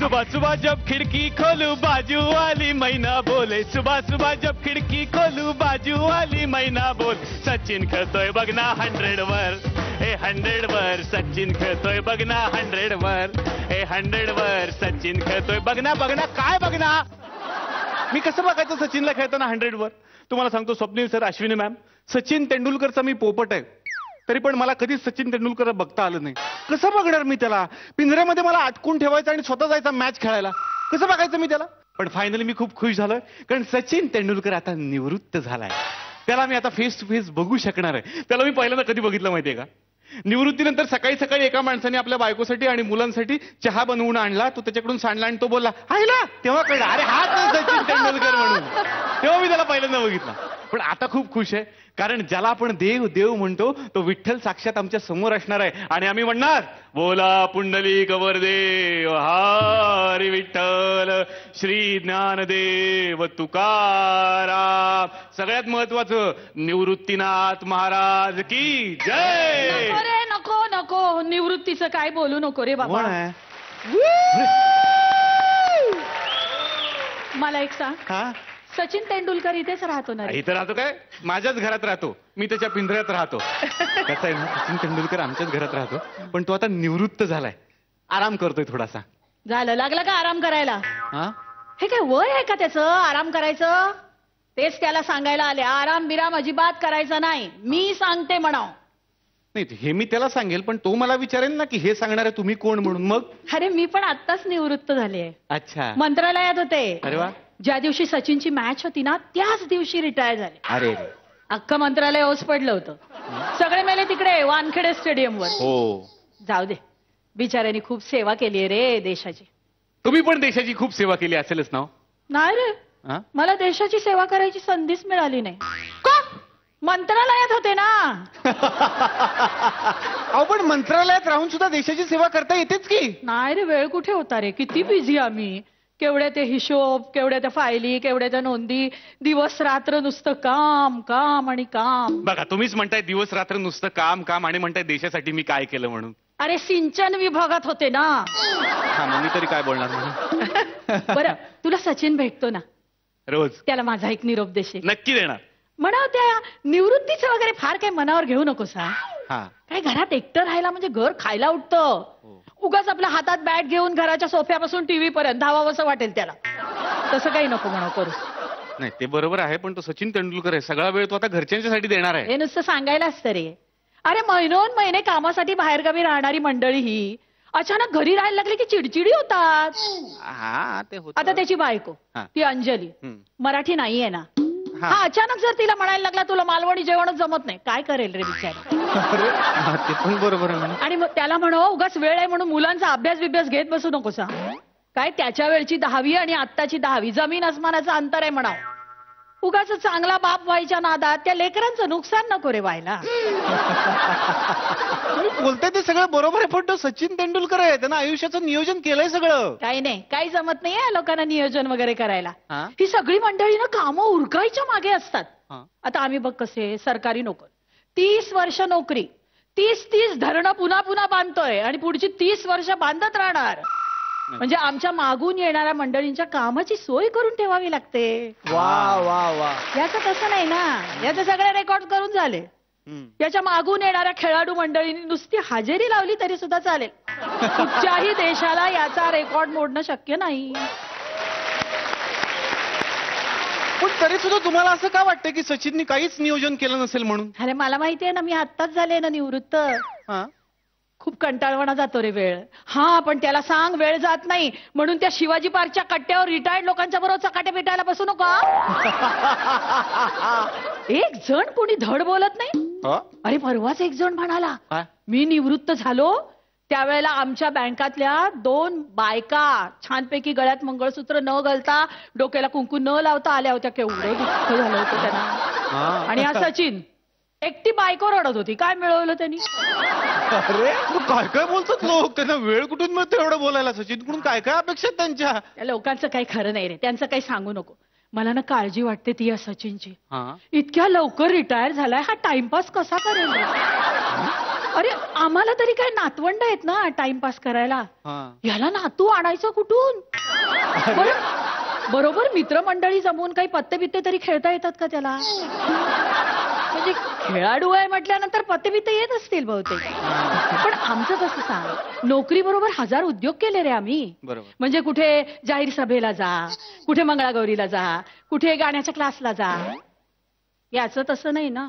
सुबह सुबह जब खिड़की खोलू बाजू वाली मैना बोले, सुबह सुबह जब खिड़की खोलू बाजू वाली मैना बोल, सचिन खेळतोय बघ ना 100 वर, ए 100 वर सचिन खेळतोय बघ ना 100 वर, ए 100 वर सचिन खेळतोय बघ ना काय बघ ना. मी कसं बघायचं सचिनला खेळताना 100 वर? तुम्हाला सांगतो स्वप्नील सर, अश्विनी मॅम, सचिन तेंडुलकरचा मी पोपट आहे, तरी पण मला कधीच सचिन तेंडुलकर बघता आलं नाही. कसं बघणार मी त्याला? पिंजऱ्यामध्ये मला अटकून ठेवायचं आणि स्वतः जायचा मॅच खेळायला, कसं बघायचं मी त्याला? पण फायनली मी खूप खुश झालोय, कारण सचिन तेंडुलकर आता निवृत्त झालाय. त्याला मी आता फेस टू फेस बघू शकणार आहे. त्याला मी पहिल्यांदा कधी बघितलं माहितीये का? निवृत्तीनंतर सकाळी सकाळी एका माणसाने आपल्या बायकोसाठी आणि मुलांसाठी चहा बनवून आणला, तो त्याच्याकडून सांडला आणि तो बोलला आईला, तेव्हा कळलं अरे हाच सचिन तेंडुलकर म्हणून. तेव्हा मी त्याला पहिल्यांदा बघितला. पण आता खूप खुश आहे, कारण ज्याला आपण देव देव म्हणतो तो विठ्ठल साक्षात आमच्या समोर असणार आहे आणि आम्ही म्हणणार बोला पुंडलिक वरदेव हरी विठ्ठल श्री ज्ञानदेव तुकाराम. सगळ्यात महत्वाचं निवृत्तीनाथ महाराज की जय. नको रे, नको नको, निवृत्तीचं काय बोलू नको रे बाबा. मला एक सांग, सचिन तेंडुलकर इथेच राहतो ना? इथे राहतो काय? माझ्याच घरात राहतो. मी त्याच्या पिंजऱ्यात राहतो. कसं आहे ना, सचिन तेंडुलकर आमच्याच घरात राहतो, पण तो आता निवृत्त झालाय, आराम करतोय थोडासा. झालं, लागला का आराम करायला? हे काय वय आहे का त्याचं आराम करायचं? तेच त्याला सांगायला आले, आराम बिराम अजिबात करायचा नाही, मी सांगते म्हणाव. नाही, हे मी त्याला सांगेल, पण तो मला विचारेल ना की हे सांगणार आहे तुम्ही कोण म्हणून. मग अरे मी पण आत्ताच निवृत्त झाले. अच्छा. मंत्रालयात होते. अरे वा. ज्या दिवशी सचिनची मॅच होती ना त्याच दिवशी रिटायर झाले. अरे अख्खं मंत्रालय ओस पडलं होतं. सगळे मेले तिकडे वानखेडे स्टेडियमवर. हो. जाऊ दे, बिचाऱ्यांनी खूप सेवा केली आहे रे देशाची. तुम्ही पण देशाची खूप सेवा केली असेलच ना? नाही रे, मला देशाची सेवा करायची संधीच मिळाली नाही. का? मंत्रालयात होते ना. अहो पण मंत्रालयात राहून सुद्धा देशाची सेवा करता येतेच की. नाही रे, वेळ कुठे होता रे, किती बिझी आम्ही. केवढ्या ते हिशोब, केवढ्या त्या फायली, केवढ्या त्या नोंदी, दिवस रात्र नुसतं काम काम आणि काम. बघा, तुम्हीच म्हणताय दिवस रात्र नुसतं काम काम आणि म्हणताय देशासाठी मी काय केलं म्हणून. अरे सिंचन विभागात होते ना. मी तरी काय बोलणार म्हणून. बरं, तुला सचिन भेटतो ना रोज? त्याला माझा एक निरोप देशील? नक्की देणार. म्हणा त्या निवृत्तीचं वगैरे फार काही मनावर घेऊ नकोस. काय घरात एकटं राहायला म्हणजे घर खायला उठतं. उगाच आपल्या हातात बॅट घेऊन घराच्या सोफ्यापासून टीव्ही पर्यंत धावावंसं वाटेल त्याला. तसं काही नको म्हणा करू. नाही, ते बरोबर आहे, पण तो सचिन तेंडुलकर आहे, सगळा वेळ तो आता घरच्यांच्यासाठी देणार आहे. हे नुसतं सांगायला असतं रे. अरे महिनोन महिने कामासाठी बाहेरगावी राहणारी मंडळी ही अचानक घरी राहायला लागली की चिडचिडी होतात. आता त्याची बायको ती अंजली मराठी नाहीये ना. हा अचानक जर तिला म्हणायला लागला तुला मालवणी जेवणच जमत नाही, काय करेल रे बिचारा. ते पण बरोबर आहे. आणि मग त्याला म्हणो उगाच वेळ आहे म्हणून मुलांचा अभ्यास बिभ्यास घेत बसू नकोस. काय त्याच्या वेळची 10वी आणि आत्ताची 10वी जमीन आसमानाचं अंतर आहे म्हणाव. उगाच चांगला बाप व्हायच्या नादात त्या लेकरांचं नुकसान नको रे व्हायला. तुम्ही बोलताय ते सगळं बरोबर आहे, पण तो सचिन तेंडुलकर आहे, त्यानं आयुष्याचं नियोजन केलंय सगळं. काही नाही, काही जमत नाहीये लोकांना नियोजन वगैरे करायला. ही सगळी मंडळी ना कामं उरकायच्या मागे असतात. आता आम्ही बघ कसे सरकारी नोकर, 30 वर्ष नोकरी, 30 धरणं पुन्हा पुन्हा बांधतोय आणि पुढची 30 वर्ष बांधत राहणार. म्हणजे आमच्या मागून येणाऱ्या मंडळींच्या कामाची सोय करून ठेवावी लागते. वा वा वा. याचं तसं नाही ना, याचे सगळे रेकॉर्ड करून झाले. याच्या मागून येणाऱ्या खेळाडू मंडळींनी नुसती हजेरी लावली तरी सुद्धा चालेल. कुठच्याही देशाला याचा रेकॉर्ड मोडणं शक्य नाही. पण तरी सुद्धा तुम्हाला असं का वाटतं की सचिननी काहीच नियोजन केलं नसेल म्हणून? अरे मला माहितीये ना, मी आत्ताच झाले ना निवृत्त. खूप कंटाळवाणा जातो रे वेळ. पण त्याला सांग वेळ जात नाही म्हणून त्या शिवाजी पार्कच्या कट्ट्यावर रिटायर्ड लोकांच्या बरोबर चकाटे भेटायला बसू नका. एक जण कोणी धड बोलत नाही. अरे परवाच एक जण म्हणाला मी निवृत्त झालो त्यावेळेला आमच्या बँकातल्या 2 बायका छानपैकी गळ्यात मंगळसूत्र न घालता डोक्याला कुंकू न लावता आल्या होत्या. केवढं दुःख झालं होतं त्यांना. आणि हा सचिन एकटी बायको रडत होती. काय मिळवलं त्यांनी? अरे काय काय बोलतात लोक, त्यांना वेळ कुठून मिळतो एवढं बोलायला? सचिनकडून काय काय अपेक्षा त्यांच्या? त्या लोकांचं काही खरं नाही रे, त्यांचं काही सांगू नको. मला ना काळजी वाटते ती या सचिनची. इतक्या लवकर रिटायर झालाय, हा टाइमपास कसा करेल? अरे आम्हाला तरी काय नातवंड आहेत ना टाइमपास करायला. याला नातू आणायचं कुठून? बरोबर मित्रमंडळी जमवून काही पत्ते बित्ते तरी खेळता येतात का त्याला? म्हणजे खेळाडू आहे म्हटल्यानंतर पत्ते बित्ते येत असतील बहुतेक. पण आमचं कसं सांग, नोकरी बरोबर 1000 उद्योग केले रे आम्ही. म्हणजे कुठे जाहीर सभेला जा, कुठे मंगळागौरीला जा, कुठे गाण्याच्या क्लासला जा. याचं तसं नाही ना.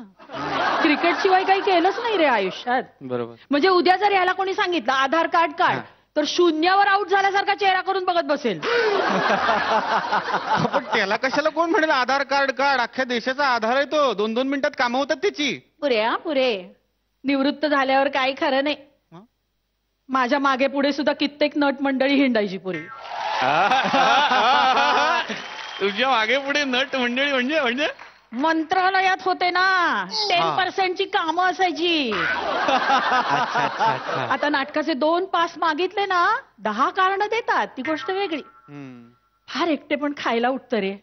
क्रिकेट शिवाय काही केलंच नाही रे आयुष्यात. बरोबर. म्हणजे उद्या जर याला कोणी सांगितलं आधार कार्ड काढ, तर शून्यावर आउट झाल्यासारखा चेहरा करून बघत बसेल. पण त्याला कशाला कोण म्हणेल आधार कार्ड काढ? अख्ख्या देशाचा आधार आहे तो. 2-2 मिनिटात कामं होतात त्याची. पुरे निवृत्त झाल्यावर काही खरं नाही. माझ्या मागे पुढे सुद्धा कित्येक नट मंडळी हिंडायची पूर्वी. तुझ्या मागे पुढे नट मंडळी म्हणजे मंत्रालयात होते ना, 10% ची कामं असायची. आता नाटकाचे 2 पास मागितले ना, 10 कारणं देतात, ती गोष्ट वेगळी. फार एकटे पण खायला उठतं रे.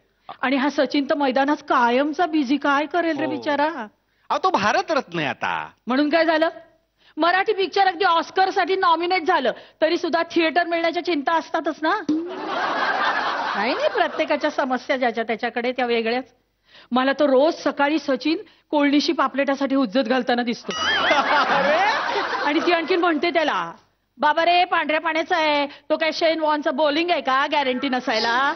आणि हा सचिन तर मैदानात कायमचा बिझी. काय करेल रे बिचारा? तो भारतरत्न आहे आता. म्हणून काय झालं? मराठी पिक्चर अगदी ऑस्कर साठी नॉमिनेट झालं तरी सुद्धा थिएटर मिळण्याच्या चिंता असतातच ना. नाही प्रत्येकाच्या समस्या ज्याच्या त्याच्याकडे त्या वेगळ्याच. मला तो रोज सकाळी सचिन कोळणीशी पापलेटासाठी उज्जत घालताना दिसतो. आणि ती आणखीन म्हणते त्याला, बाबा रे पांढऱ्या पाण्याचा आहे तो, काय शेन वॉनचं बॉलिंग आहे का गॅरंटी नसायला?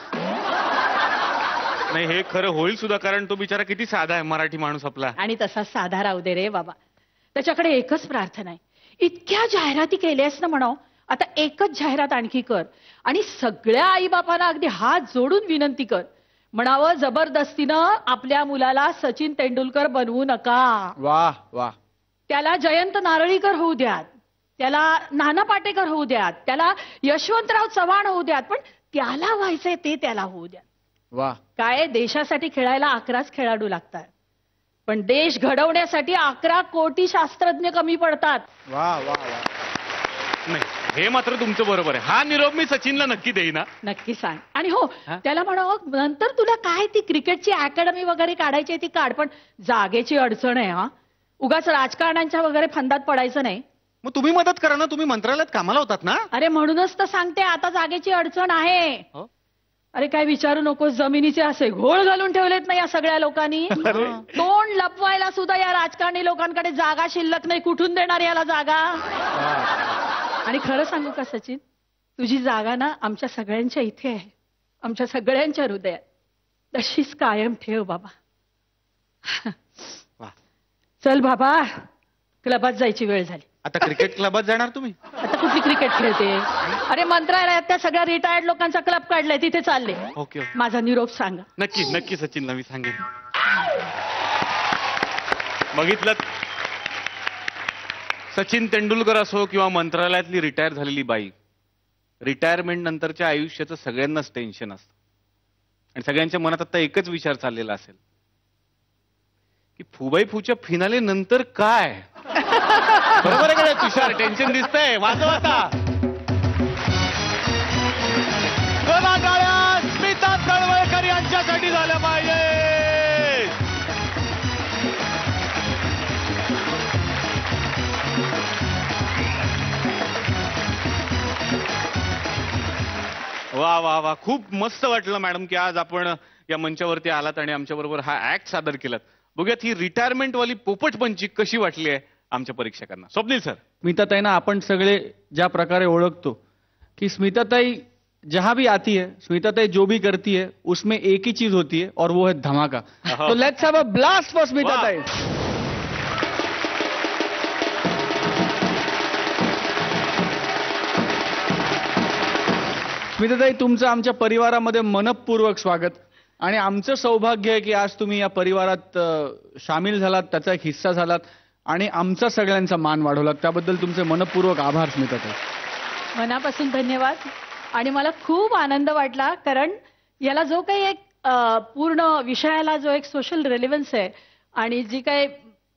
नाही हे खरं होईल सुद्धा, कारण तो बिचारा किती साधा आहे मराठी माणूस आपला. आणि तसा साधा राहू दे रे बाबा. त्याच्याकडे एकच प्रार्थना आहे, इतक्या जाहिराती केल्यास ना म्हणाव, आता एकच जाहिरात आणखी कर आणि सगळ्या आईबापांना अगदी हात जोडून विनंती कर, म्हणावं जबरदस्तीनं आपल्या मुलाला सचिन तेंडुलकर बनवू नका. वाह वाह. त्याला जयंत नारळीकर होऊ द्यात, त्याला नाना पाटेकर होऊ द्यात, त्याला यशवंतराव चव्हाण होऊ द्यात, पण त्याला व्हायचंय ते त्याला होऊ द्यात. वाह. काय देशासाठी खेळायला 11च खेळाडू लागतात, पण देश घडवण्यासाठी 11 कोटी शास्त्रज्ञ कमी पडतात. वाह वाह वाह. नाही हे मात्र तुमचं बरोबर आहे. हा निरोप मी सचिनला नक्की देईन. नक्की सांग. आणि हो त्याला म्हणावं नंतर तुला काय ती क्रिकेटची अकॅडमी वगैरे काढायची ती काढ, पण जागेची अडचण आहे. हा उगाच राजकारणांच्या वगैरे फंदात पडायचं नाही. मग तुम्ही मदत करा ना, तुम्ही मंत्रालयात कामाला होतात ना. अरे म्हणूनच तर सांगते आता जागेची अडचण आहे. अरे काय विचारू नकोस, जमिनीचे असे घोळ घालून ठेवलेत ना या सगळ्या लोकांनी. तोंड लपवायला सुद्धा या राजकारणी लोकांकडे जागा शिल्लक नाही. कुठून देणार याला जागा? आणि खरं सांगू का सचिन, तुझी जागा ना आमच्या सगळ्यांच्या इथे आहे, आमच्या सगळ्यांच्या हृदयात. तशीच कायम ठेव बाबा. चल बाबा, क्लबात जायची वेळ झाली. आता क्रिकेट क्लबात जाणार तुम्ही? आता कुठली क्रिकेट खेळते? अरे मंत्रालयात त्या सगळ्या रिटायर्ड लोकांचा क्लब काढलाय, तिथे चालले. ओके. माझा निरोप सांगा. नक्की नक्की सचिनला मी सांगेन. बघितलं, सचिन तेंडुलकर असो किंवा मंत्रालयातली रिटायर झालेली बाई, रिटायरमेंट नंतरच्या आयुष्याचं सगळ्यांनाच टेन्शन असतं. आणि सगळ्यांच्या मनात आता एकच विचार चाललेला असेल की फुबाई फूच्या फिनाले नंतर काय. बरोबर आहे का तुषार? टेन्शन दिसतंय. वाजव आता. स्मिता तळवळकर यांच्यासाठी झालं पाहिजे. वा वा वा. खूप मस्त वाटलं मॅडम की आज आपण या मंचावरती आलात आणि आमच्या बरोबर हा ऍक्ट सादर केलात. बघूयात ही रिटायरमेंट वाली पोपटपंची कशी वाटली आहे आमच्या परीक्षकांना. स्वप्नील सर. स्मिताताईंना आपण सगळे ज्या प्रकारे ओळखतो कि स्मिताताई जहां भी आती है, स्मिताताई जो भी करती है उसमें एक ही चीज होती है और वो है धमाका. तो let's have a blast for स्मिताताई. स्मिताताई, तुमचं आमच्या परिवारामध्ये मनपूर्वक स्वागत. आणि आमचं सौभाग्य आहे की आज तुम्ही या परिवारात सामील झालात, त्याचा एक हिस्सा झालात आणि आमचा सगळ्यांचा मान वाढवलात. त्याबद्दल तुमचे मनपूर्वक आभार स्मिताताई. मनापासून धन्यवाद. आणि मला खूप आनंद वाटला, कारण याला जो काही एक पूर्ण विषयाला जो एक सोशल रेलेव्हन्स आहे आणि जी काही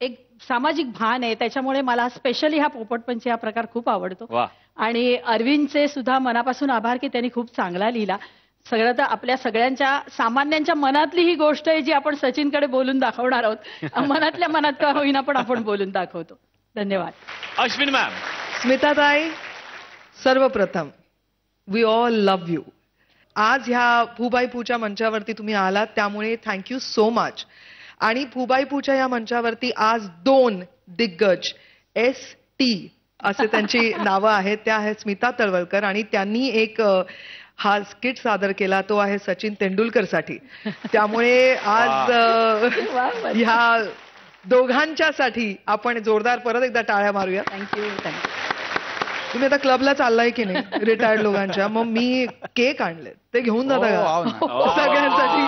एक सामाजिक भान आहे, त्याच्यामुळे मला स्पेशली हा पोपटपंची हा प्रकार खूप आवडतो. आणि अरविंदचे सुद्धा मनापासून आभार की त्यांनी खूप चांगला लिहिला. सगळं तर आपल्या सगळ्यांच्या सामान्यांच्या मनातली ही गोष्ट आहे जी आपण सचिनकडे बोलून दाखवणार आहोत. मनातल्या मनात का होईना पण आपण बोलून दाखवतो. धन्यवाद. अश्विन मॅम. स्मिताताई, सर्वप्रथम वी ऑल लव्ह यू. आज ह्या फुबाई पूच्या मंचावरती तुम्ही आलात त्यामुळे थँक्यू सो मच. आणि फुबाई पूच्या या मंचावरती आज 2 दिग्गज ST असे त्यांची नावं आहेत. त्या आहेत स्मिता तळवलकर आणि त्यांनी एक हा स्किट सादर केला तो आहे सचिन तेंडुलकरसाठी. त्यामुळे आज ह्या दोघांच्यासाठी आपण जोरदार परत एकदा टाळ्या मारूया. थँक्यू. तुम्ही आता क्लबला चाललाय की नाही रिटायर्ड लोकांच्या, मग मी केक आणले ते घेऊन जाता का सगळ्यांसाठी.